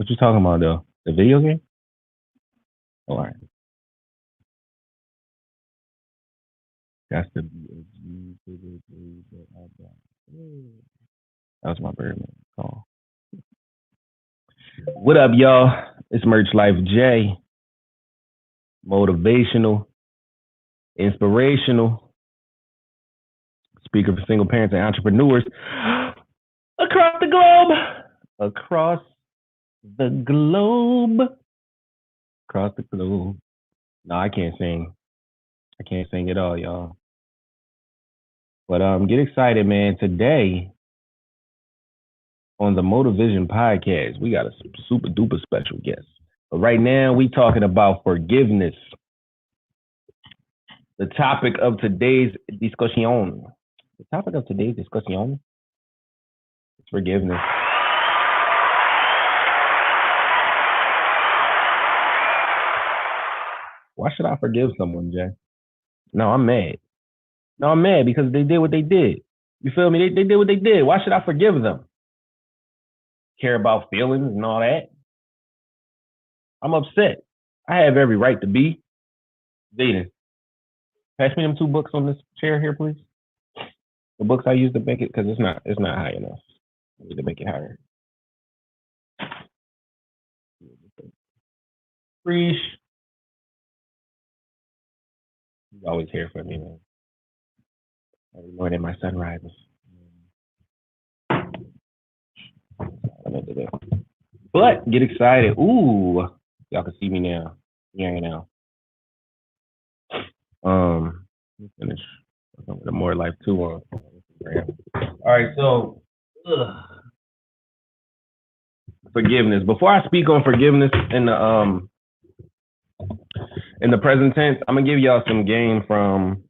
What you talking about though? The video game? Oh, all right. That's the that was my Birdman call. What up, y'all? It's Merch Life J. Motivational, inspirational, speaker for single parents and entrepreneurs across the globe. Across the globe. Across the globe. No, I can't sing. I can't sing at all, y'all. But get excited, man. Today on the Motivision podcast, we got a super duper special guest. But right now, we talking about forgiveness. The topic of today's discussion. The topic of today's discussion is forgiveness. Why should I forgive someone, Jay? No, I'm mad. No, I'm mad because they did what they did. You feel me? They did what they did. Why should I forgive them? Care about feelings and all that? I'm upset. I have every right to be. Jaden, pass me them 2 books on this chair here, please. The books I used to make it, because it's not high enough. I need to make it higher. Preach. He's always here for me, man. Every morning my sun rises. But get excited. Ooh, y'all can see me now. Hearing now. Let me finish with the More Life 2 on Instagram. All right, so forgiveness. Before I speak on forgiveness in the present tense, I'm gonna give y'all some game from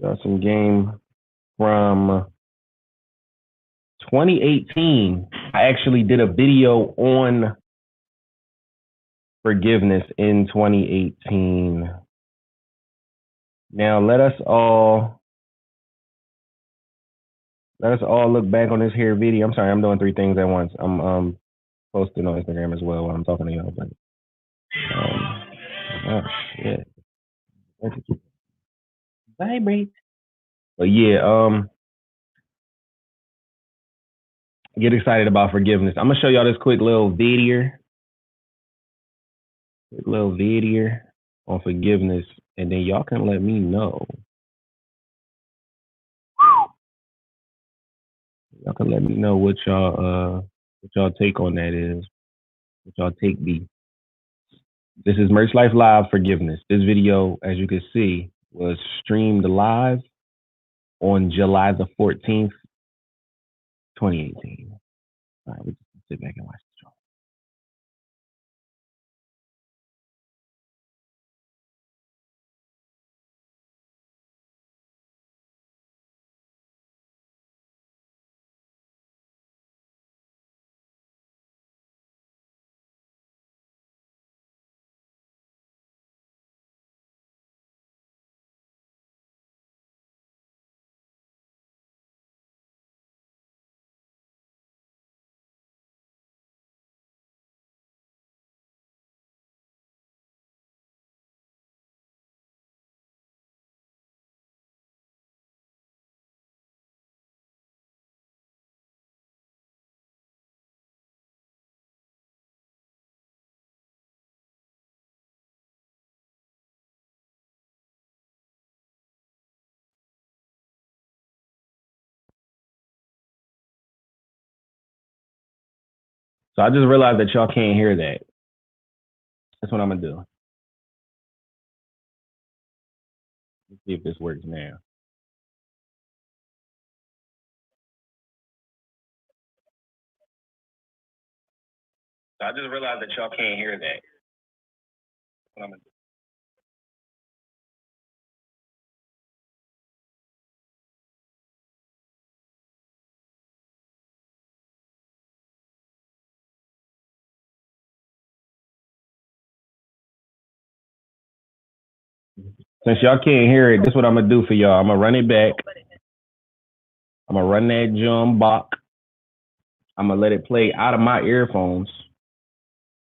2018. I actually did a video on forgiveness in 2018. Now let us all look back on this here video. I'm sorry, I'm doing 3 things at once. I'm posting on Instagram as well while I'm talking to y'all. But oh shit, vibrate. But yeah, get excited about forgiveness. I'm gonna show y'all this quick little video on forgiveness, and then y'all can let me know. Y'all can let me know what y'all take on that is. What y'all take be. This is Merch Life Live Forgiveness. This video, as you can see, was streamed live on July the 14th, 2018. All right, we just sit back and watch the show. So I just realized that y'all can't hear that. That's what I'm gonna do. Let's see if this works now. So I just realized that y'all can't hear that. That's what I'm gonna do. Since y'all can't hear it, this is what I'm gonna do for y'all. I'm gonna run it back. I'm gonna run that John Bach. I'm gonna let it play out of my earphones,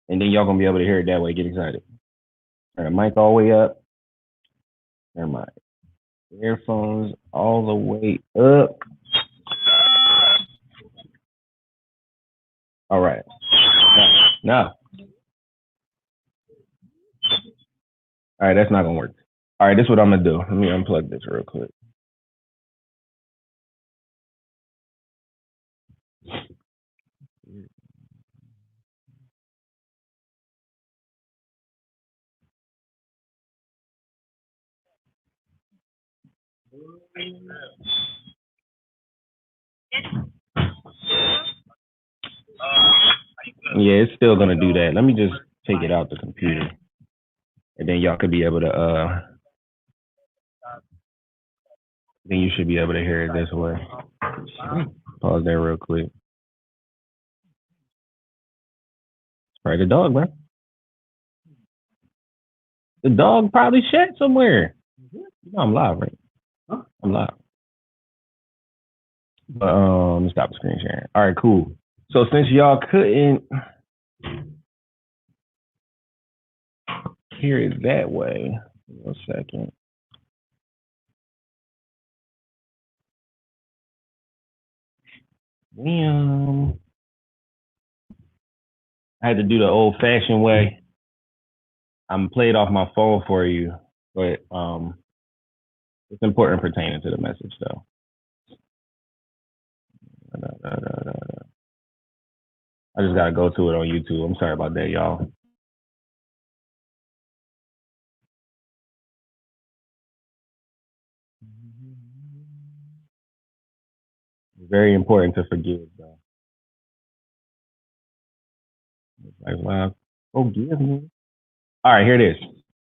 and then y'all gonna be able to hear it that way. Get excited. Turn the mic all the way up. Turn my earphones all the way up. All right. No. All right, that's not gonna work. All right, this is what I'm gonna do. Let me unplug this real quick. Yeah, it's still gonna do that. Let me just take it out the computer, and then y'all could be able to. Then you should be able to hear it this way. Pause there real quick. Probably the dog, man. The dog probably shat somewhere. You know I'm live, right? I'm live. But let me stop the screen sharing. All right, cool. So since y'all couldn't hear it that way, 1 second. Damn. I had to do the old-fashioned way. I'm played off my phone for you, but it's important pertaining to the message, though. I just gotta go to it on YouTube. I'm sorry about that, y'all. It's very important to forgive, though. Like, wow, forgive me. All right, here it is.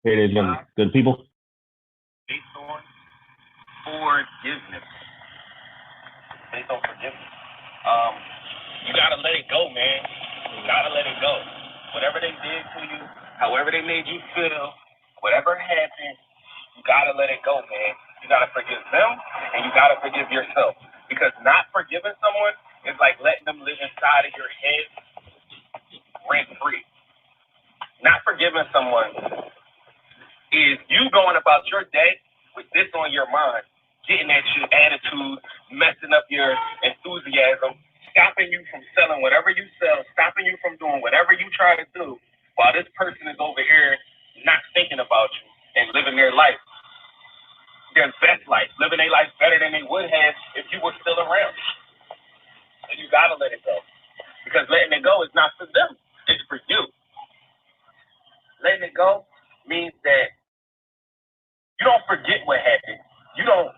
Here it is, young good people. Based on forgiveness. Based on forgiveness. You gotta let it go, man. You gotta let it go. Whatever they did to you, however they made you feel, whatever happened, you gotta let it go, man. You gotta forgive them, and you gotta forgive yourself. Because not forgiving someone is like letting them live inside of your head rent-free. Not forgiving someone is you going about your day with this on your mind, getting at your attitude, messing up your enthusiasm, stopping you from selling whatever you sell, stopping you from doing whatever you try to do, while this person is over here not thinking about you and living their life, their best life, living their life better than they would have if you were still around. And you gotta let it go. Because letting it go is not for them, it's for you. Letting it go means that you don't forget what happened. You don't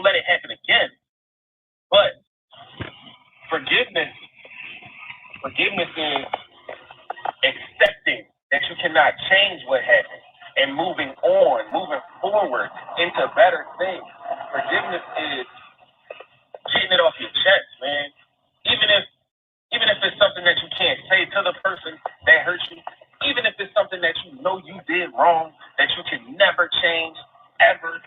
let it happen again. But forgiveness is accepting that you cannot change what happened and moving on, moving forward into better things. Forgiveness is getting it off your chest, man. Even if it's something that you can't say to the person that hurt you, even if it's something that you know you did wrong, that you can never change, ever,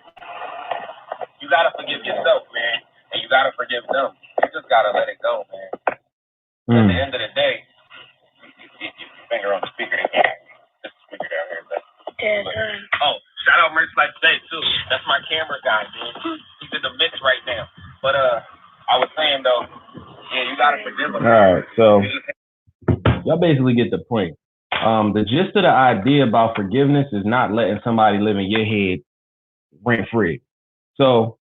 you gotta forgive yourself, man, and you gotta forgive them. You just gotta let it go, man. At the end of the day, you finger on the speaker. This speaker down here, but oh, shout out Merch Life today too. That's my camera guy, man. He's in the mix right now. But I was saying though, yeah, you gotta forgive him. All right, so y'all basically get the point. The gist of the idea about forgiveness is not letting somebody live in your head rent free. So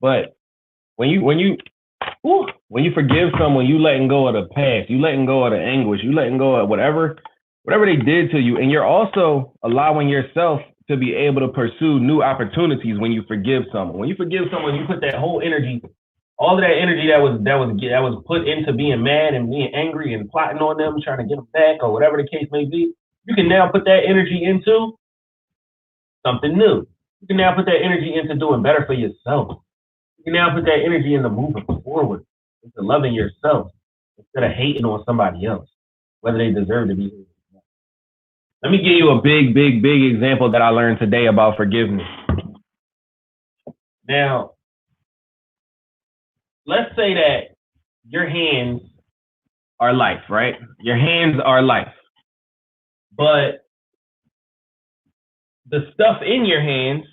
but when you forgive someone, you letting go of the past, you letting go of the anguish, you letting go of whatever they did to you, and you're also allowing yourself to be able to pursue new opportunities when you forgive someone. When you forgive someone, you put that whole energy, all of that energy that was put into being mad and being angry and plotting on them, trying to get them back or whatever the case may be. You can now put that energy into something new. You can now put that energy into doing better for yourself. You can now put that energy into moving forward, into loving yourself instead of hating on somebody else, whether they deserve to be hated. Let me give you a big example that I learned today about forgiveness. Now, let's say that your hands are life, right? Your hands are life. But the stuff in your hands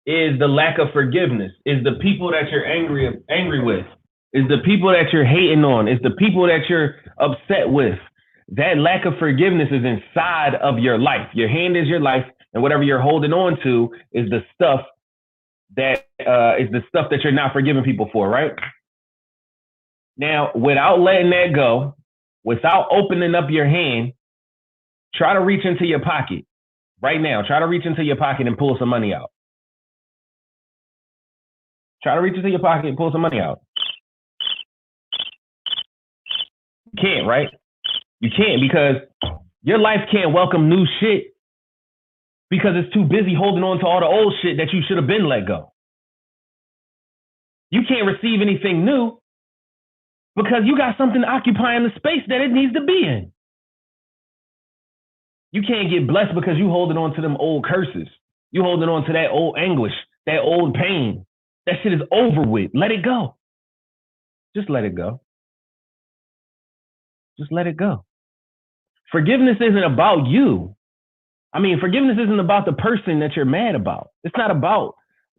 is the lack of forgiveness, is the people that you're angry with, is the people that you're hating on, is the people that you're upset with. That lack of forgiveness is inside of your life. Your hand is your life, and whatever you're holding on to is the stuff that you're not forgiving people for, right? Now, without letting that go, without opening up your hand, try to reach into your pocket right now. Try to reach into your pocket and pull some money out. Try to reach into your pocket and pull some money out. You can't, right? You can't, because your life can't welcome new shit because it's too busy holding on to all the old shit that you should have been let go. You can't receive anything new because you got something occupying the space that it needs to be in. You can't get blessed because you holding on to them old curses. You holding on to that old anguish, that old pain. That shit is over with. Let it go. Just let it go. Just let it go. Forgiveness isn't about you. I mean, forgiveness isn't about the person that you're mad about. It's not about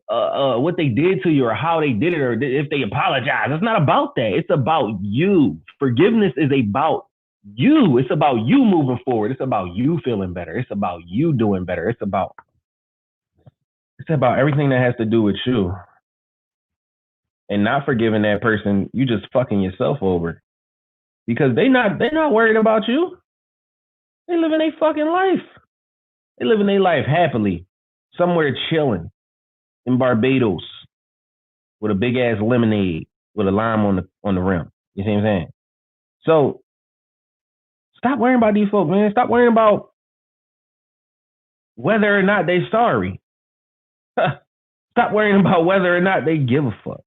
what they did to you or how they did it or if they apologize. It's not about that. It's about you. Forgiveness is about you. It's about you moving forward. It's about you feeling better. It's about you doing better. It's about everything that has to do with you. And not forgiving that person, you just fucking yourself over. Because they're not worried about you. They living their fucking life. They living their life happily, somewhere chilling in Barbados with a big ass lemonade with a lime on the rim. You see what I'm saying? So stop worrying about these folks, man. Stop worrying about whether or not they sorry. Stop worrying about whether or not they give a fuck.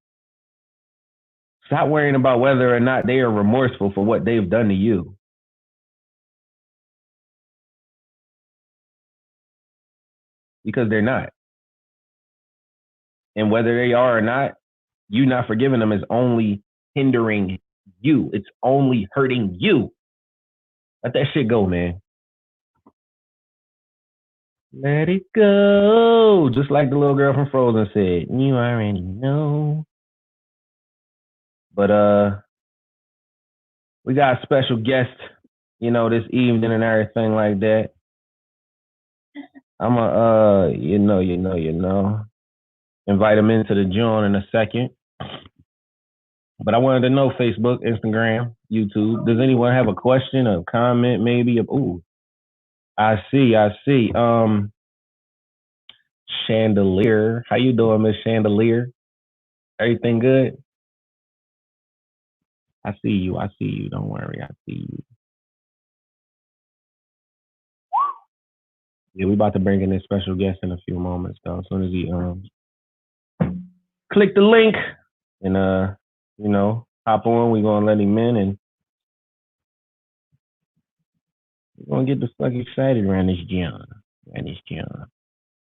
Stop worrying about whether or not they are remorseful for what they've done to you. Because they're not. And whether they are or not, you not forgiving them is only hindering you. It's only hurting you. Let that shit go, man. Let it go. Just like the little girl from Frozen said, you already know. But we got a special guest, this evening and everything like that. I'm invite him into the joint in a second. But I wanted to know, Facebook, Instagram, YouTube, does anyone have a question, a comment, maybe? Ooh, I see. Chandelier. How you doing, Miss Chandelier? Everything good? I see you. Don't worry. I see you. Yeah, we about to bring in this special guest in a few moments, though. As soon as he click the link and hop on, we're gonna let him in and we're gonna get the fuck excited around this John.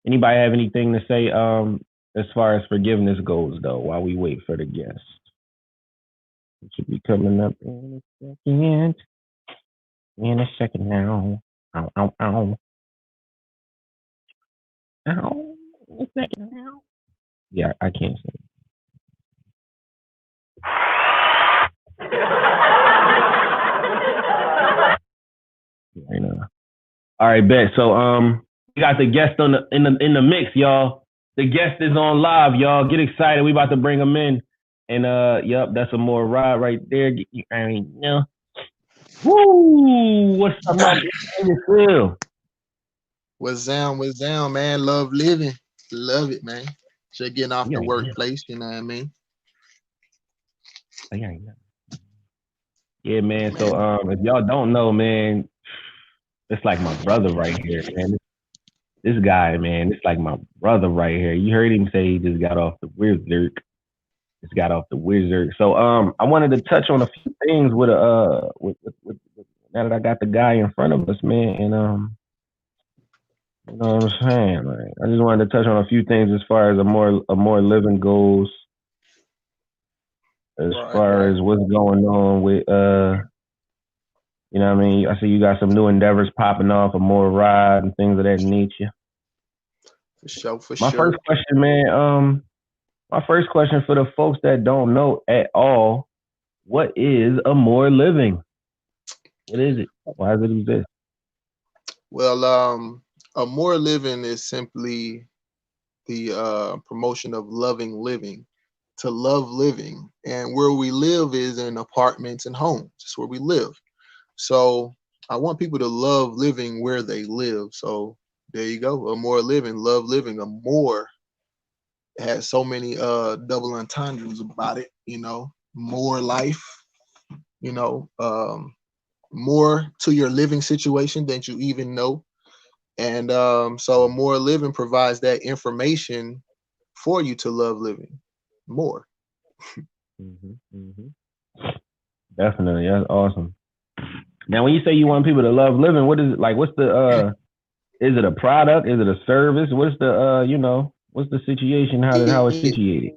Anybody have anything to say as far as forgiveness goes, though, while we wait for the guest? It should be coming up in a second. In a second now. Ow. Ow. A second now. Yeah, I can't say. Right now. All right, bet. So we got the guest in the mix, y'all. The guest is on live, y'all. Get excited. We about to bring him in. And yep, that's a more ride right there. I mean, woo! What's up, man? How you feel? What's down, man? Love living. Love it, man. Just getting off the workplace, you know what I mean? Yeah, man. So if y'all don't know, man, it's like my brother right here, man. This guy, man, it's like my brother right here. You heard him say he just got off the wizard. So I wanted to touch on a few things with now that I got the guy in front of us, man, and you know what I'm saying? Like, I just wanted to touch on a few things as far as a more living goes, as far as what's going on with you know what I mean? I see you got some new endeavors popping off, a more ride and things of that nature. For sure, for My sure. first question, man, my first question for the folks that don't know at all, what is Amor Living? What is it? Why does it exist? Well, Amor Living is simply the promotion of loving living, to love living. And where we live is in apartments and homes. It's where we live. So I want people to love living where they live. So there you go. Amor Living, love living. Amor has so many double entendres about it, you know, more life, you know, more to your living situation than you even know. And so Amor Living provides that information for you to love living more. Definitely, that's awesome. Now, when you say you want people to love living, what is it like? What's the is it a product? Is it a service? What's the you know, what's the situation? How it's situated?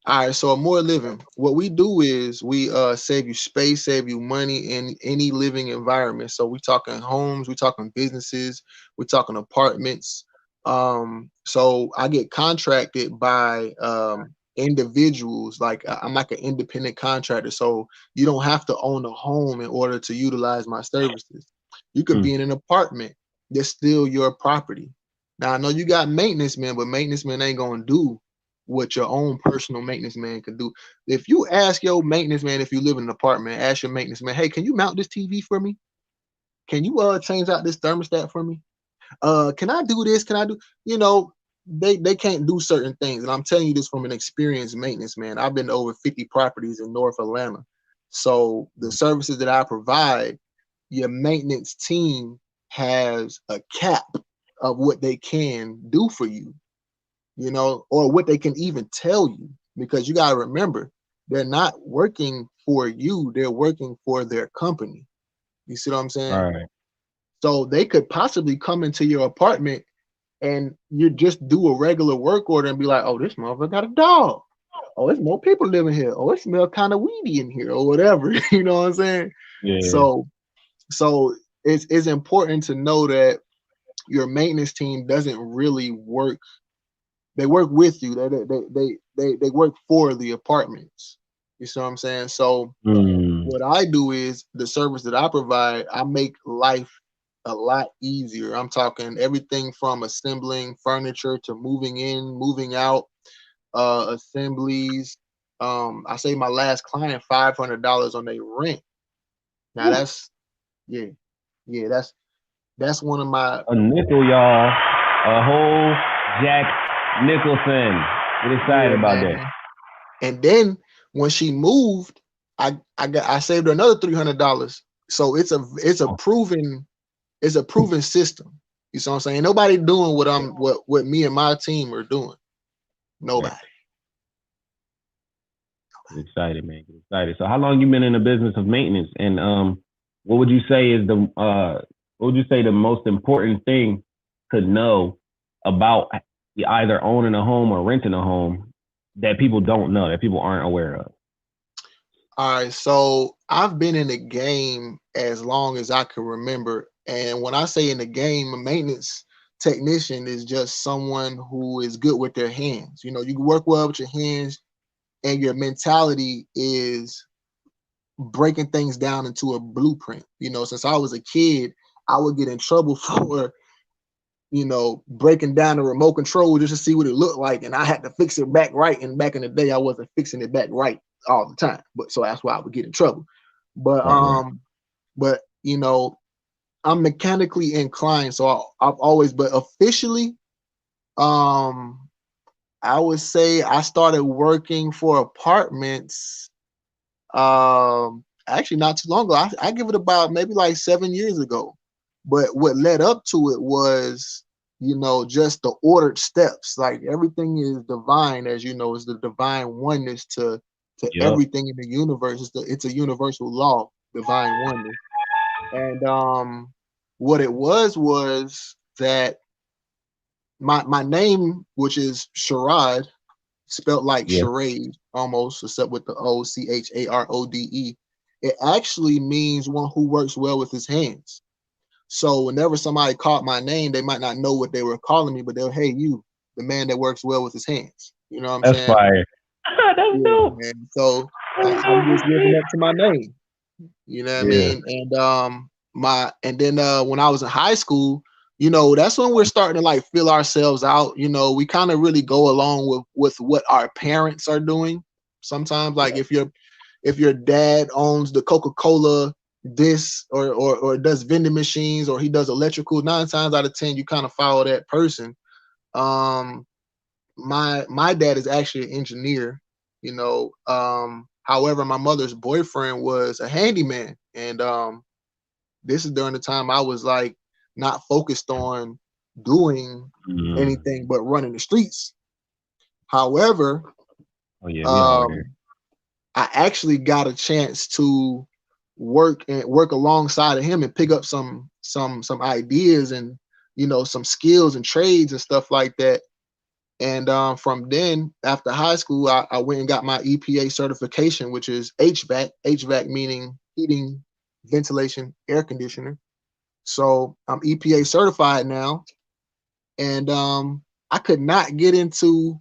All right, so Amor Living, what we do is we save you space, save you money in any living environment. So we talking homes, we talking businesses, we talking apartments. So I get contracted by individuals. Like I'm like an independent contractor, so you don't have to own a home in order to utilize my services. You could be in an apartment that's still your property. Now I know you got maintenance man, but maintenance man ain't gonna do what your own personal maintenance man can do. If you ask your maintenance man, if you live in an apartment, ask your maintenance man, hey, can you mount this TV for me? Can you change out this thermostat for me? Can I do this? Can I do, you know, they can't do certain things. And I'm telling you this from an experienced maintenance man. I've been to over 50 properties in North Atlanta. So the services that I provide, your maintenance team has a cap of what they can do for you, you know, or what they can even tell you, because you got to remember, they're not working for you, they're working for their company. You see what I'm saying? All right. So they could possibly come into your apartment and you just do a regular work order and be like, oh, this motherfucker got a dog. Oh, there's more people living here. Oh, it smells kind of weedy in here or whatever. You know what I'm saying? Yeah. So it's important to know that your maintenance team doesn't really work. They work with you. They work for the apartments. You see what I'm saying? So what I do is the service that I provide, I make life a lot easier. I'm talking everything from assembling furniture to moving in, moving out, assemblies. I saved my last client $500 on their rent. Now that's that's one of my a nickel, y'all. A whole Jack Nicholson. Get excited about man. that. And then when she moved, I saved her another $300. So it's a proven system. You see what I'm saying? Nobody doing what me and my team are doing. Nobody. Get excited, man. Get excited. So how long you been in the business of maintenance? And what would you say is the most important thing to know about either owning a home or renting a home that people don't know, that people aren't aware of? All right, so I've been in the game as long as I can remember. And when I say in the game, a maintenance technician is just someone who is good with their hands. You know, you can work well with your hands, and your mentality is breaking things down into a blueprint. You know, since I was a kid, I would get in trouble for, you know, breaking down the remote control just to see what it looked like, and I had to fix it back right. And back in the day, I wasn't fixing it back right all the time, but so that's why I would get in trouble. But but you know, I'm mechanically inclined, so I've always, but officially, I would say I started working for apartments actually not too long ago. I give it about maybe like 7 years ago. But what led up to it was, you know, just the ordered steps. Like everything is divine, as you know, is the divine oneness to everything in the universe. It's a universal law. divine oneness. And what it was that my name, which is Sharad, spelled like Yeah. charade almost, except with the Ocharode. It actually means one who works well with his hands. So whenever somebody called my name, they might not know what they were calling me, but they'll, hey, you, the man that works well with his hands. You know what I'm That's saying? fire. That's Yeah, dope. man. So That's I'm dope as just living shit. up to my name. You know what I Yeah. mean? And then when I was in high school, that's when we're starting to like fill ourselves out. We kind of really go along with what our parents are doing. Sometimes, like if your dad owns the Coca-Cola this or does vending machines or he does electrical, 9 times out of 10 you kind of follow that person. Um my dad is actually an engineer, however my mother's boyfriend was a handyman, and this is during the time I was like not focused on doing Mm. anything but running the streets. However, Oh yeah, we all there. um I actually got a chance to work alongside of him and pick up some ideas and some skills and trades and stuff like that. And from then, after high school, I went and got my EPA certification, which is HVAC. HVAC meaning heating, ventilation, air conditioner. So I'm EPA certified now, and I could not get into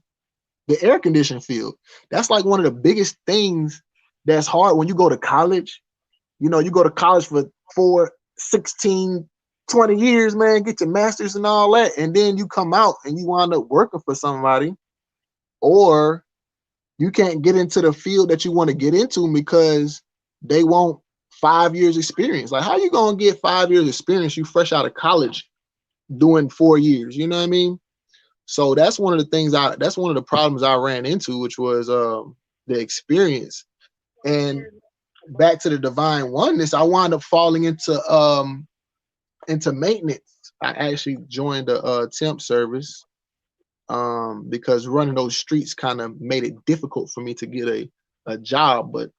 the air conditioning field. That's like one of the biggest things that's hard when you go to college. You go to college for 16, 20 years, man, get your master's and all that, and then you come out and you wind up working for somebody, or you can't get into the field that you want to get into because they want 5 years experience. Like, how you gonna get 5 years experience? You fresh out of college doing 4 years. You know what I mean? So that's one of the things that's one of the problems I ran into, which was the experience. And back to the divine oneness, I wound up falling into maintenance. I actually joined a temp service because running those streets kind of made it difficult for me to get a job. But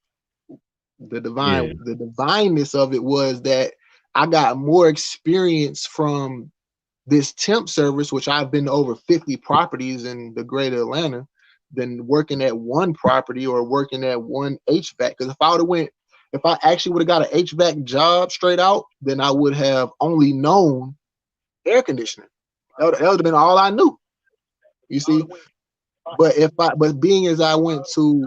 Yeah. the divineness of it was that I got more experience from this temp service, which I've been to over 50 properties in the greater Atlanta, than working at one property or working at one HVAC. Because if I actually would have got an HVAC job straight out, then I would have only known air conditioning. That would have been all I knew. You see, but being as I went to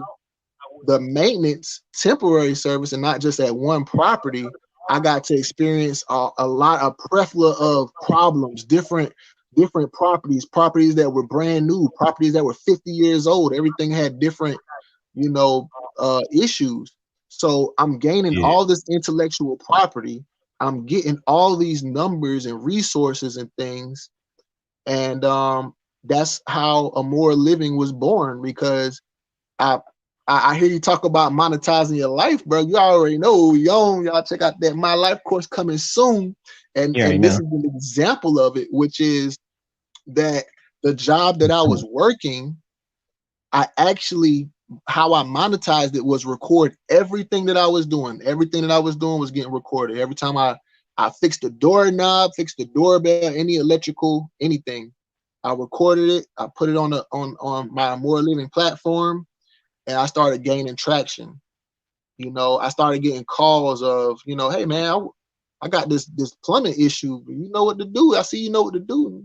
the maintenance temporary service and not just at one property, I got to experience a lot of plethora of problems, different properties that were brand new, properties that were 50 years old. Everything had different, issues. So I'm gaining Yeah. all this intellectual property. I'm getting all these numbers and resources and things, and that's how Amor Living was born. Because I I hear you talk about monetizing your life, bro. You already know y'all check out that My Life course coming soon. And You already this know. is an example of it, which is that the job that I was working, I actually how I monetized it was record everything that I was doing. Everything that I was doing was getting recorded. Every time I fixed the doorknob, fixed the doorbell, any electrical, anything, I recorded it. I put it on my More Living platform, and I started gaining traction. I started getting calls of, hey man, I got this plumbing issue. You know what to do. I see you know what to do.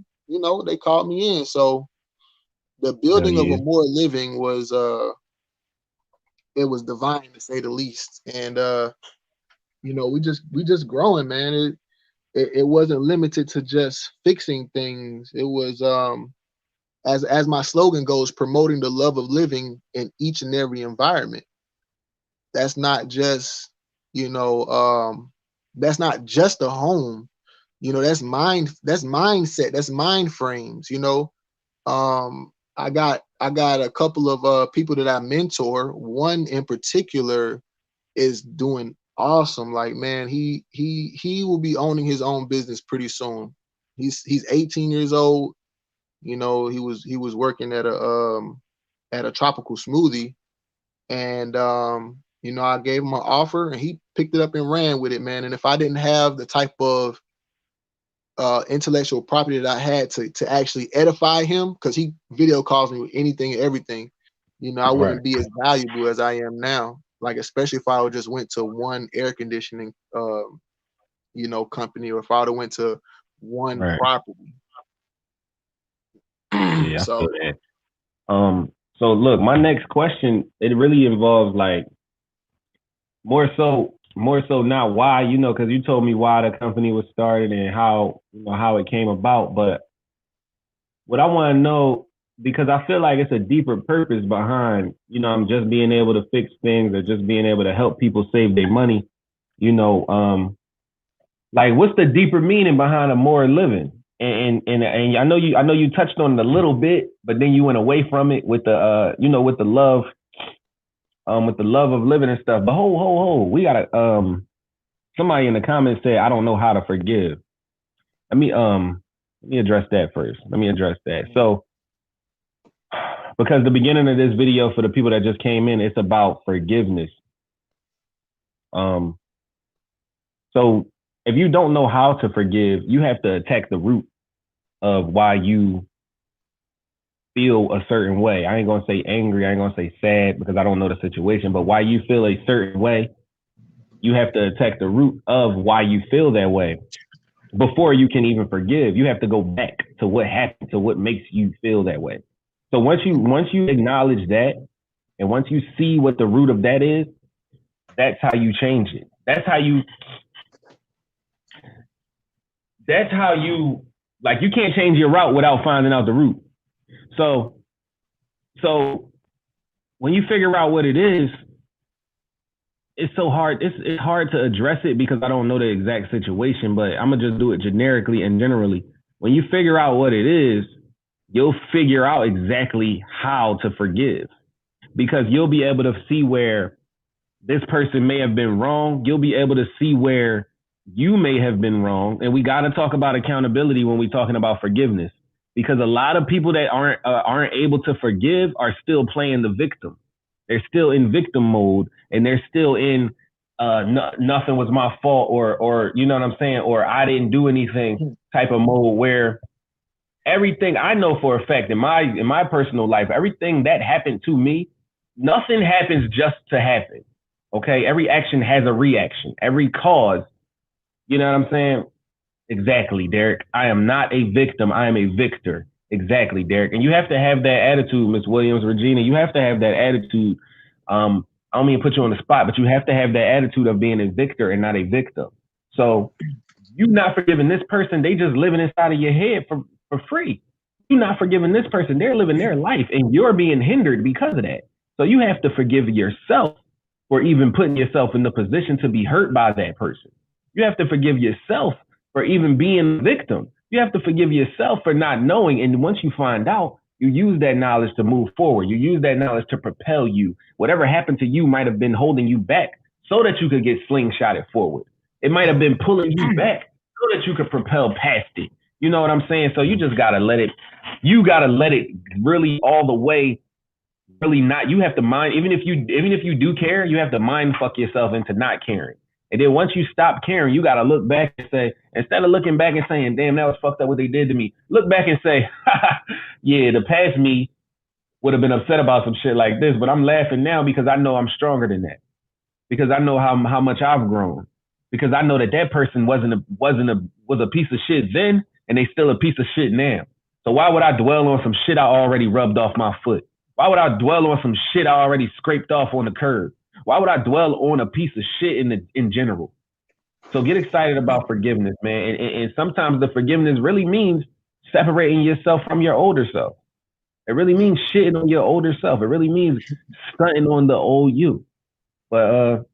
They called me in. So the Hell building of a yeah. more living was it was divine, to say the least. And we just growing, man. It wasn't limited to just fixing things. It was as my slogan goes, promoting the love of living in each and every environment. That's not just, you know, that's not just a home. That's mindset, that's mind frames. I got a couple of people that I mentor. One in particular is doing awesome. Like, man, he will be owning his own business pretty soon. He's 18 years old. He was working at a tropical smoothie, and I gave him an offer, and picked it up and ran with it, man. And if I didn't have the type of intellectual property that I had to actually edify him, because he video calls me with anything and everything, you know, I wouldn't be as valuable as I am now. Like, especially if I would just went to one air conditioning, you know, company, or if I would have went to one property. Yeah, so, I feel that. So look, my next question, it really involves like more so not why, you know, because you told me why the company was started and how, you know, how it came about. But what I want to know, because I feel like it's a deeper purpose behind, you know, I'm just being able to fix things or just being able to help people save their money, you know, like what's the deeper meaning behind Amor living? And I know you touched on it a little bit, but then you went away from it with the you know, with the love of living and stuff. But we gotta somebody in the comments said I don't know how to forgive. Let me address that first. So because the beginning of this video, for the people that just came in, it's about forgiveness. So if you don't know how to forgive, you have to attack the root of why you feel a certain way. I ain't gonna say angry, I ain't gonna say sad because I don't know the situation, but why you feel a certain way, you have to attack the root of why you feel that way before you can even forgive. You have to go back to what happened, to what makes you feel that way. So once you acknowledge that, and once you see what the root of that is, that's how you change it. That's how you like, you can't change your route without finding out the root. So when you figure out what it is, it's so hard. It's hard to address it because I don't know the exact situation, but I'm gonna just do it generically and generally. When you figure out what it is, you'll figure out exactly how to forgive, because you'll be able to see where this person may have been wrong. You'll be able to see where you may have been wrong. And we got to talk about accountability when we're talking about forgiveness, because a lot of people that aren't able to forgive are still playing the victim. They're still in victim mode, and they're still in nothing was my fault, or you know what I'm saying, or I didn't do anything type of mode, where everything I know for a fact in my personal life, everything that happened to me, nothing happens just to happen. Okay, every action has a reaction, every cause. You know what I'm saying? Exactly, Derek. I am not a victim. I am a victor. Exactly, Derek. And you have to have that attitude, Miss Williams, Regina. You have to have that attitude. I don't mean to put you on the spot, but you have to have that attitude of being a victor and not a victim. So you not forgiving this person, they just living inside of your head for free. You not forgiving this person, they're living their life, and you're being hindered because of that. So you have to forgive yourself for even putting yourself in the position to be hurt by that person. You have to forgive yourself for even being a victim. You have to forgive yourself for not knowing. And once you find out, you use that knowledge to move forward. You use that knowledge to propel you. Whatever happened to you might have been holding you back so that you could get slingshotted forward. It might have been pulling you back so that you could propel past it. You know what I'm saying? So you just got to let it, really all the way, really not. You have to mind, even if you do care, you have to mind fuck yourself into not caring. And then once you stop caring, you got to look back and say, instead of looking back and saying, damn, that was fucked up what they did to me, look back and say, yeah, the past me would have been upset about some shit like this, but I'm laughing now because I know I'm stronger than that. Because I know how much I've grown. Because I know that person was a piece of shit then, and they still a piece of shit now. So why would I dwell on some shit I already rubbed off my foot? Why would I dwell on some shit I already scraped off on the curb? Why would I dwell on a piece of shit in general? So get excited about forgiveness, man. And sometimes the forgiveness really means separating yourself from your older self. It really means shitting on your older self. It really means stunting on the old you. But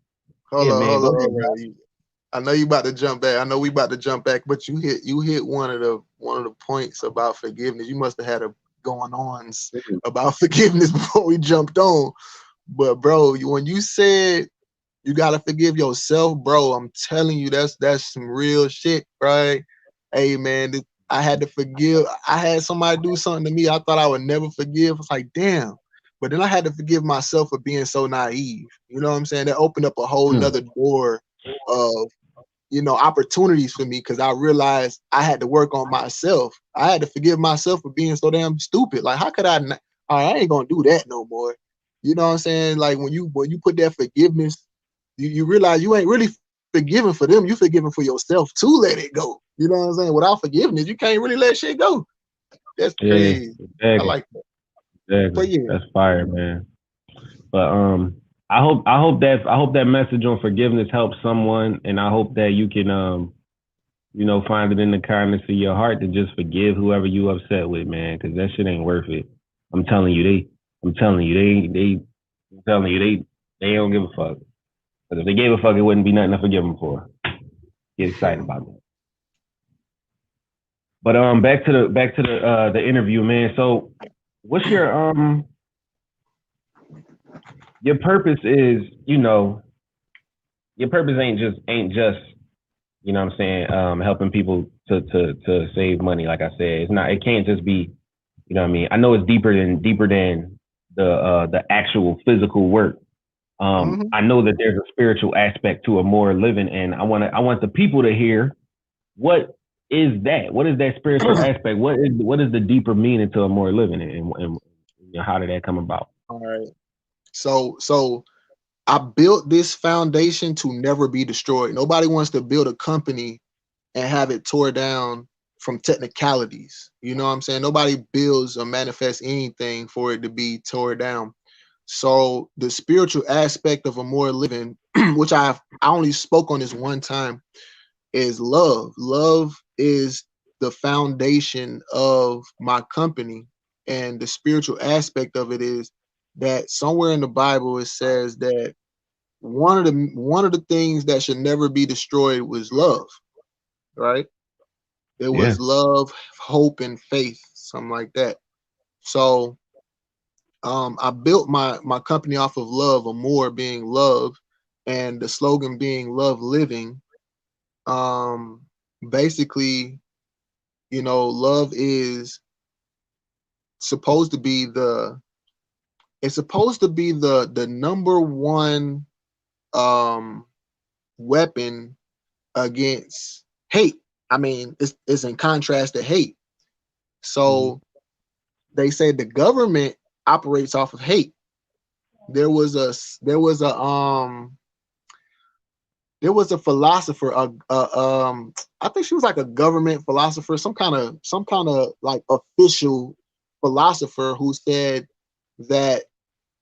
hold on. I know you about to jump back. I know we about to jump back, but you hit one of the points about forgiveness. You must have had a going ons about forgiveness before we jumped on. But bro, when you said you gotta forgive yourself, bro, I'm telling you, that's some real shit, right? Hey man, I had to forgive. I had somebody do something to me I thought I would never forgive. It's like, damn. But then I had to forgive myself for being so naive. You know what I'm saying? That opened up a whole nother door of opportunities for me, because I realized I had to work on myself. I had to forgive myself for being so damn stupid. Like, how could I not? All right, I ain't gonna do that no more. You know what I'm saying? Like, when you put that forgiveness, you realize you ain't really forgiving for them. You forgiving for yourself to let it go. You know what I'm saying? Without forgiveness, you can't really let shit go. That's Yeah, crazy. I exactly, like that. But exactly. yeah, That's fire, man. But I hope that message on forgiveness helps someone, and I hope that you can find it in the kindness of your heart to just forgive whoever you upset with, man, because that shit ain't worth it. I'm telling you, I'm telling you, I'm telling you, they don't give a fuck. But if they gave a fuck, it wouldn't be nothing to forgive them for. Get excited about that. But back to the interview, man. So, what's your purpose is, your purpose ain't just what I'm saying, helping people to save money. Like I said, it can't just be, what I mean. I know it's deeper than the actual physical work. Mhm. I know that there's a spiritual aspect to a more living, and I want the people to hear what is that? What is that spiritual aspect? What is the deeper meaning to a more living, and how did that come about? All right. So I built this foundation to never be destroyed. Nobody wants to build a company and have it tore down from technicalities. You know what I'm saying? Nobody builds or manifests anything for it to be tore down. So the spiritual aspect of a more living, which I only spoke on this one time, is love. Love is the foundation of my company. And the spiritual aspect of it is that somewhere in the Bible it says that one of the things that should never be destroyed was love, right? It Yeah, was love, hope, and faith, something like that. So I built my company off of love, Amor being love, and the slogan being love living. Um, Basically, love is supposed to be the number one um weapon against hate. I mean, it's in contrast to hate. mm-hmm. So they say the government operates off of hate. There was a there was a there was a philosopher, I think she was like a government philosopher, some kind of like official philosopher, who said that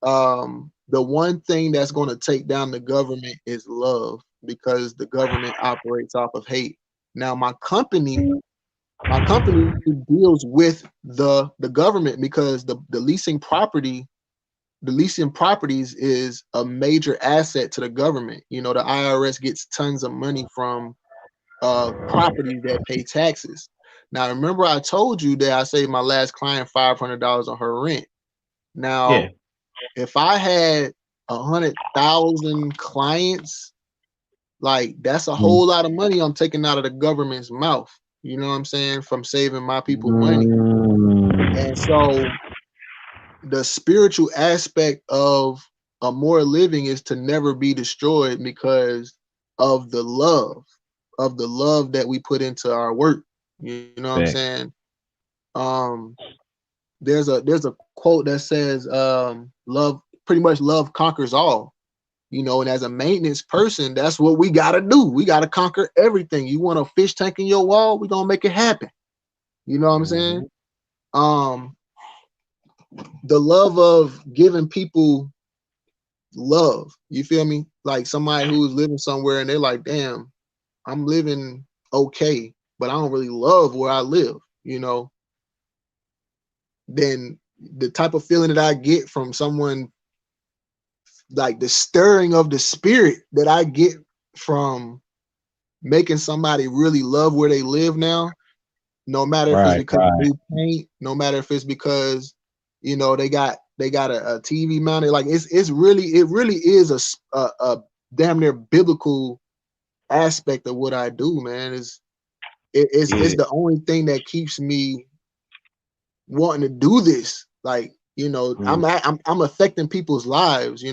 the one thing that's going to take down the government is love, because the government operates off of hate. Now my company deals with the government, because the leasing properties is a major asset to the government. The IRS gets tons of money from properties that pay taxes. Now, remember I told you that I saved my last client $500 on her rent. Yeah, Now, if I had 100,000 clients, like, that's a mm-hmm. whole lot of money I'm taking out of the government's mouth. You know what I'm saying? From saving my people money. And so the spiritual aspect of a more living is to never be destroyed, because of the love that we put into our work. You know what I'm Facts. saying? Um, there's a quote that says, love, pretty much love conquers all. And as a maintenance person, that's what we gotta do. We gotta conquer everything. You want a fish tank in your wall, we're gonna make it happen. You know what I'm saying? Mm-hmm. Um, the love of giving people love. You feel me? Like somebody who's living somewhere and they're like, damn, I'm living okay, but I don't really love where I live, then the type of feeling that I get from someone, like the stirring of the spirit that I get from making somebody really love where they live now, no matter if it's Right, because of right. new paint, no matter if it's because they got a TV mounted. Like, it really is a damn near biblical aspect of what I do, man. It's Yeah, the only thing that keeps me wanting to do this. Like, mm-hmm. I'm affecting people's lives.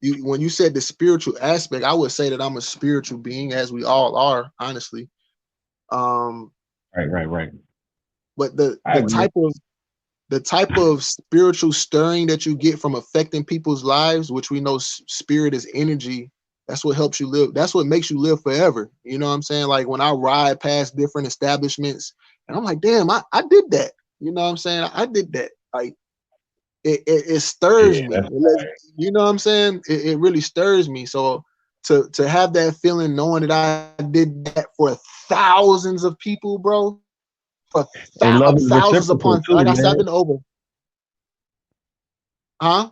when you said the spiritual aspect, I would say that I'm a spiritual being, as we all are, honestly. Right. But I agree. the type of spiritual stirring that you get from affecting people's lives, which we know spirit is energy, that's what helps you live. That's what makes you live forever. You know what I'm saying? Like when I ride past different establishments and I'm like, damn, I did that. You know what I'm saying? I did that. Like it stirs Yeah, me. You know what I'm saying? It really stirs me. So to have that feeling, knowing that I did that for thousands of people, bro, for and love is thousands reciprocal upon, too, like I said, I've man. been over, huh?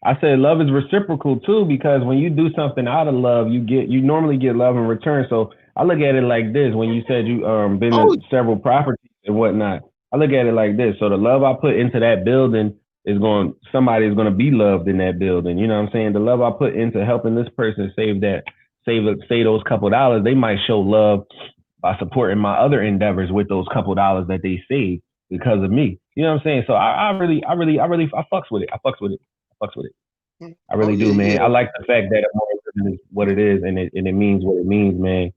I said love is reciprocal too, because when you do something out of love, you normally get love in return. So I look at it like this: when you said you been Oh, to several properties and whatnot, I look at it like this. So the love I put into that building is going somebody is going to be loved in that building. You know what I'm saying? The love I put into helping this person save those couple dollars, they might show love by supporting my other endeavors with those couple dollars that they saved because of me. You know what I'm saying? So I fucks with it. I fucks with it. I fucks with it. I oh really yeah, do, man. I yeah. like the fact that Amor is what it is, and it means what it means, man.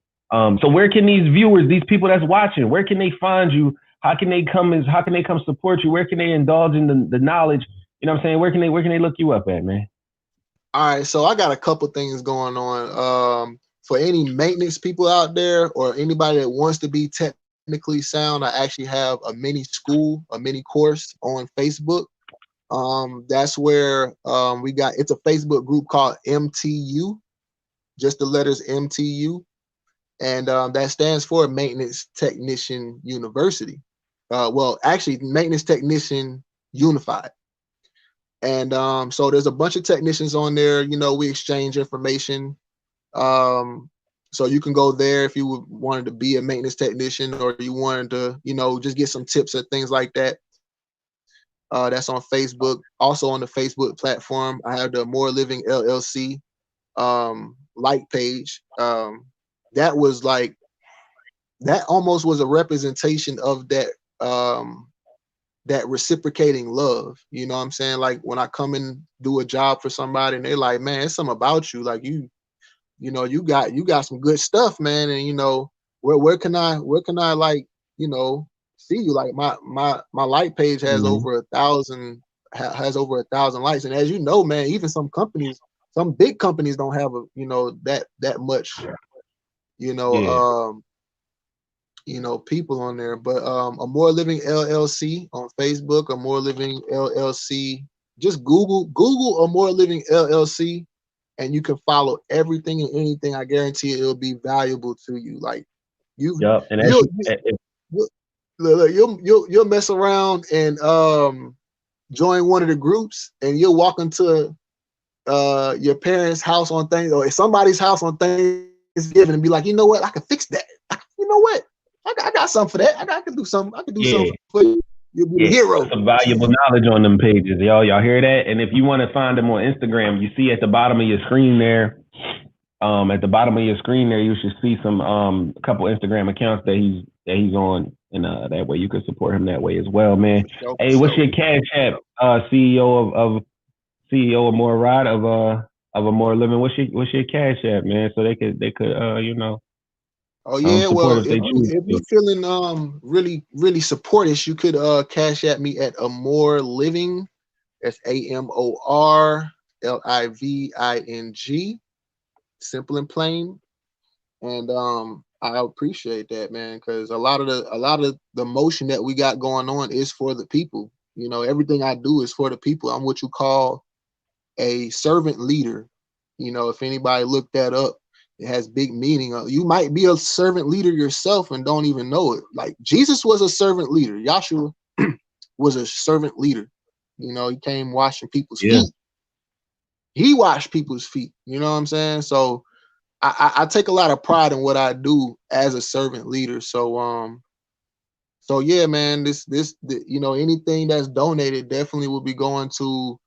So where can these viewers, these people that's watching, where can they find you? How can they come support you? Where can they indulge in the knowledge? You know what I'm saying? Where can they look you up at, man? All right, so I got a couple things going on. For any maintenance people out there or anybody that wants to be technically sound, I actually have a mini school, a mini course on Facebook. That's where it's a Facebook group called MTU, just the letters MTU, and that stands for Maintenance Technician University. Well, actually, Maintenance Technician Unified. And so there's a bunch of technicians on there. You know, we exchange information. Um, so you can go there if you wanted to be a maintenance technician or you wanted to, just get some tips and things like that. That's on Facebook. Also on the Facebook platform, I have the More Living LLC like page. That was like that almost was a representation of that reciprocating love. You know what I'm saying? Like when I come and do a job for somebody and they're like, man, it's something about you. Like you got some good stuff, man. And where can I like, see you? Like my like page has Mm-hmm. over 1,000 has over 1,000 likes. And as you know, man, even some big companies don't have that much, you know, Yeah. um, people on there. But a More Living LLC on Facebook, a More Living LLC. Just Google a More Living LLC, and you can follow everything and anything. I guarantee it'll be valuable to you. Like you, Yep. And as you'll you, you'll, look, you'll mess around and join one of the groups, and you'll walk into your parents' house on things or somebody's house on Thanksgiving and be like, you know what, I can fix that. You know what? I got something for that. I can do something. I can do something yeah. for you. You'll be the Yeah, hero. some valuable knowledge on them pages, y'all hear that? And if you want to find them on Instagram, you see at the bottom of your screen there. At the bottom of your screen there, you should see some a couple Instagram accounts that he's on, and that way you can support him that way as well, man. For Hey, what's sure. your cash app? CEO of More Ride of a More Living. What's your cash app, man? So they could Oh yeah, support well, if they choose if you to. feeling really supportish, you could cash at me at Amor Living. That's AMORLIVING. Simple and plain. And I appreciate that, man, because a lot of the motion that we got going on is for the people. Everything I do is for the people. I'm what you call a servant leader. If anybody looked that up, it has big meaning. You might be a servant leader yourself and don't even know it. Like Jesus was a servant leader. Yahshua was a servant leader. He came washing people's Yeah. feet. He washed people's feet. You know what I'm saying? So I take a lot of pride in what I do as a servant leader. So yeah, man, anything that's donated definitely will be going to,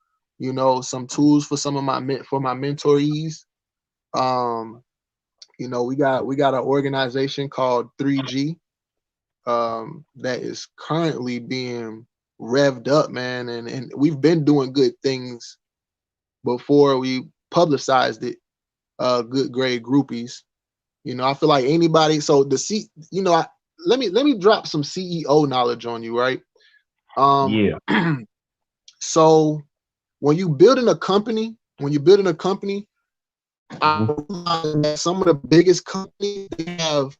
some tools for some of my mentorees. Um, we got an organization called 3G that is currently being revved up, man, and we've been doing good things before we publicized it. Good grade groupies. I feel like anybody. So let me drop some CEO knowledge on you, right? Yeah. So when you're building a company, Mhm. some of the biggest companies, they have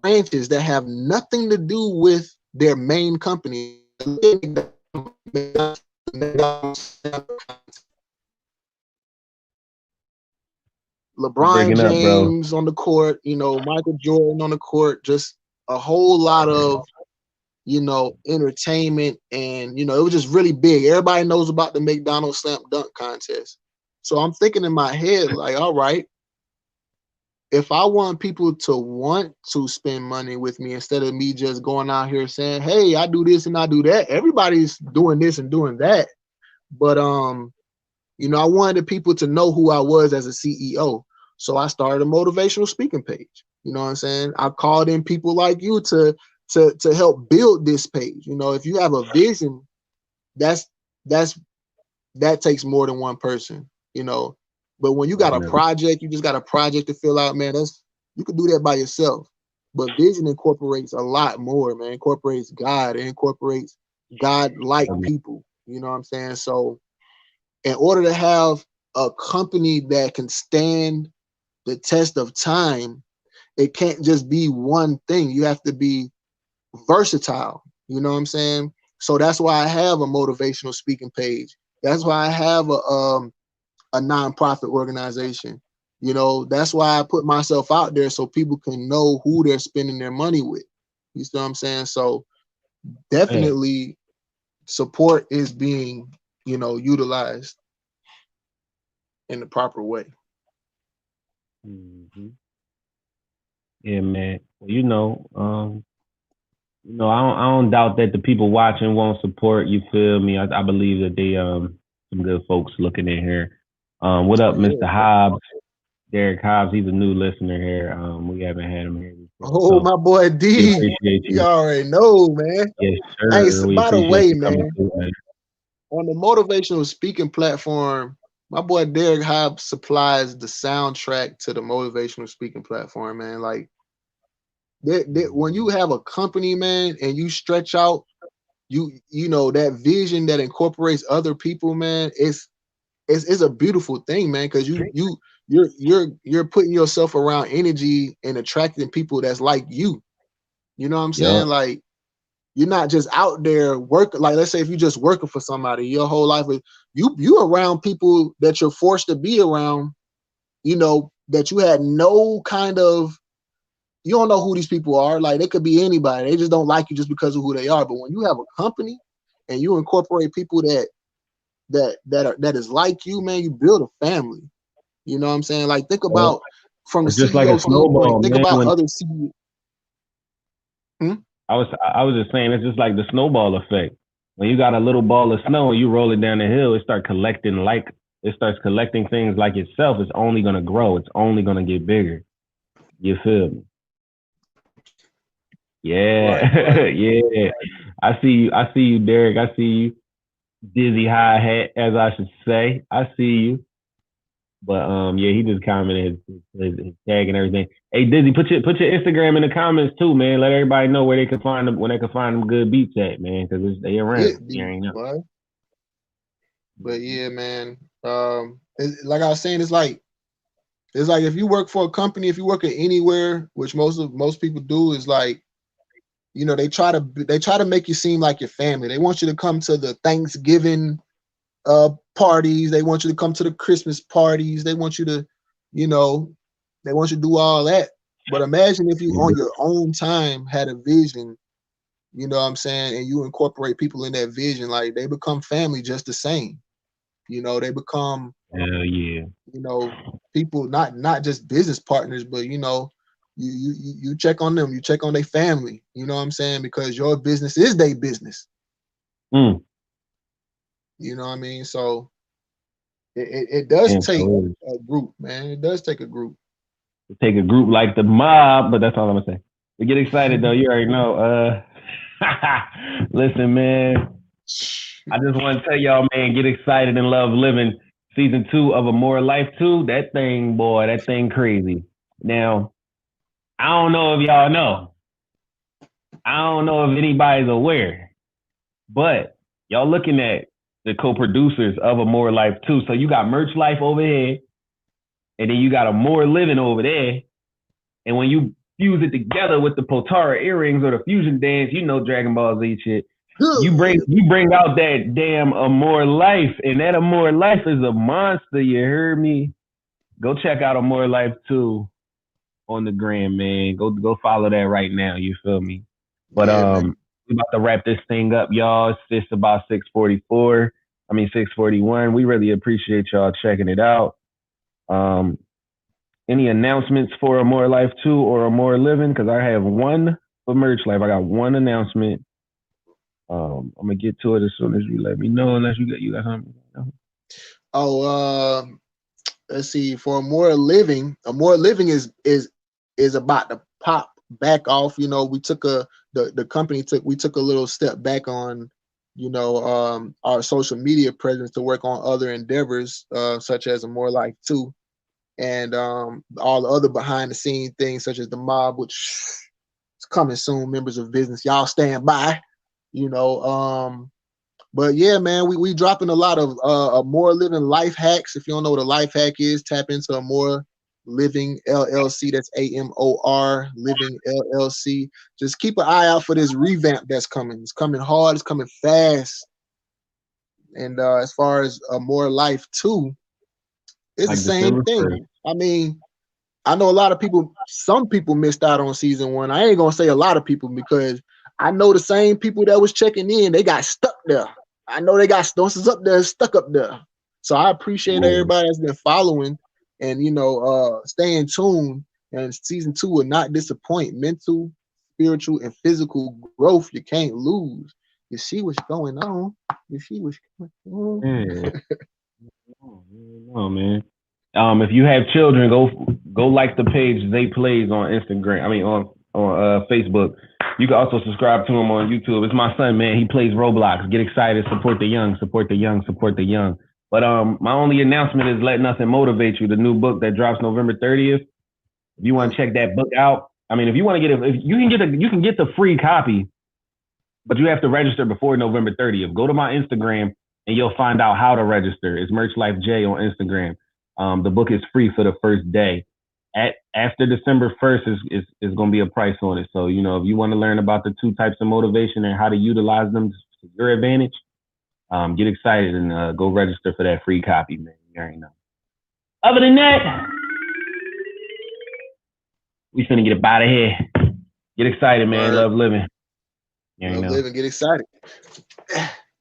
branches that have nothing to do with their main company. LeBron Breaking up, bro. James on the court, Michael Jordan on the court, just a whole lot of, entertainment. And, it was just really big. Everybody knows about the McDonald's slam dunk contest. So I'm thinking in my head, like, all right, if I want people to want to spend money with me instead of me just going out here saying, hey, I do this and I do that. Everybody's doing this and doing that. But, I wanted people to know who I was as a CEO. So I started a motivational speaking page. You know what I'm saying? I called in people like you to help build this page. If you have a vision, that takes more than one person, But when you got a project, you just got a project to fill out, man, you could do that by yourself. But vision incorporates a lot more, man. It incorporates God, it incorporates God-like people. You know what I'm saying? So in order to have a company that can stand the test of time, it can't just be one thing. You have to be versatile. You know what I'm saying? So that's why I have a motivational speaking page. That's why I have a nonprofit organization. That's why I put myself out there so people can know who they're spending their money with. You see what I'm saying? So definitely support is being, utilized in the proper way. Mm-hmm. Yeah, man. Well, I don't doubt that the people watching won't support. You feel me? I believe that they some good folks looking in here. What up, Mr. Hobbs? Derek Hobbs, he's a new listener here. We haven't had him here before. Oh, So my boy we D. appreciate You you. already know, man. Yes, Hey, sir. We by the appreciate way, you coming man, through, man. on the motivational speaking platform, my boy Derek Hobbs supplies the soundtrack to the motivational speaking platform, man. Like when you have a company, man, and you stretch out, that vision that incorporates other people, man, it's a beautiful thing, man, because you're putting yourself around energy and attracting people that's like you. You know what I'm saying? Yup. Like, you're not just out there working. Like, let's say if you're just working for somebody your whole life, you around people that you're forced to be around, that you had no kind of, you don't know who these people are. Like, they could be anybody. They just don't like you just because of who they are. But when you have a company and you incorporate people that is like you, man, you build a family. You know what I'm saying? Like, think about from the It's just like CEO a snowball, standpoint. Think man. about When other CEO. I was just saying, it's just like the snowball effect. When you got a little ball of snow and you roll it down the hill, it starts collecting things like itself. It's only gonna grow. It's only gonna get bigger. You feel me? Yeah, Right. yeah. I see you, Derek. I see you, Dizzy High Hat, as I should say. I see you. But yeah, he just commented his tag and everything. Hey, Dizzy, put your Instagram in the comments too, man. Let everybody know where they can find them, when they can find them good beats at, man, because they around. It You be, ain't know. boy. But yeah, man. Like I was saying, it's like if you work for a company, if you work at anywhere, which most people do, is like, they try to make you seem like your family. They want you to come to the Thanksgiving parties. They want you to come to the Christmas parties. They want you to, they want you to do all that. But imagine if you on your own time had a vision, you know what I'm saying, and you incorporate people in that vision, like, they become family just the same. They become, Hell yeah. people, not just business partners, but you check on them, you check on their family. You know what I'm saying? Because your business is their business. Mm. You know what I mean? So it does And take so a group, man. It does take a group. take a group like the mob, but that's all I'm gonna say. But get excited though. You already know. Listen, man. I just want to tell y'all, man, get excited and love living. Season 2 of Amor Life 2, that thing crazy. Now, I don't know if y'all know. I don't know if anybody's aware, but y'all looking at the co-producers of Amor Life 2. So you got Merch Life over here, and then you got Amor Living over there. And when you fuse it together with the Potara earrings or the fusion dance, you know Dragon Ball Z shit. You bring out that damn Amor Life, and that Amor Life is a monster. You heard me? Go check out Amor Life 2 on the gram, man. Go follow that right now. You feel me? But we about to wrap this thing up, y'all. It's about 6:41. We really appreciate y'all checking it out. Any announcements for Amor Life 2 or Amor Living? Because I have one for Merch Life. I got one announcement. I'm gonna get to it as soon as you let me know. Unless you got something. Let's see. For Amor Living is about to pop back off. You know, we took a little step back on, you know, our social media presence to work on other endeavors, such as Amor Life 2, and all the other behind the scene things such as the mob, which is coming soon. Members of business, y'all stand by. You know, but yeah, man, we dropping a lot of Amor Living life hacks. If you don't know what a life hack is, tap into Amor Living LLC. That's AMOR Living LLC. Just keep an eye out for this revamp that's coming. It's coming hard. It's coming fast. And as far as Amor Life 2, it's like the same thing. I mean, I know a lot of people. Some people missed out on season 1. I ain't gonna say a lot of people because I know the same people that was checking in, they got stuck there. I know they got sponsors up there, stuck up there. So I appreciate everybody that's been following and, you know, staying tuned. And season 2 will not disappoint. Mental, spiritual, and physical growth you can't lose. You see what's going on. You see what's going on. Oh man. If you have children, go like the page They Plays on Instagram. I mean on Facebook. You can also subscribe to him on YouTube. It's my son, man. He plays Roblox. Get excited. Support the young. Support the young. Support the young. But my only announcement is Let Nothing Motivate You, the new book that drops November 30th. If you want to check that book out, I mean, if you want to you can get the free copy, but you have to register before November 30th. Go to my Instagram and you'll find out how to register. It's Merch Life J on Instagram. The book is free for the first day. After December 1st is going to be a price on it. So, you know, if you want to learn about the 2 types of motivation and how to utilize them to your advantage, get excited and go register for that free copy, man. You already know. Other than that, we finna get up out of here. Get excited, man. Love living. Love living. Get excited.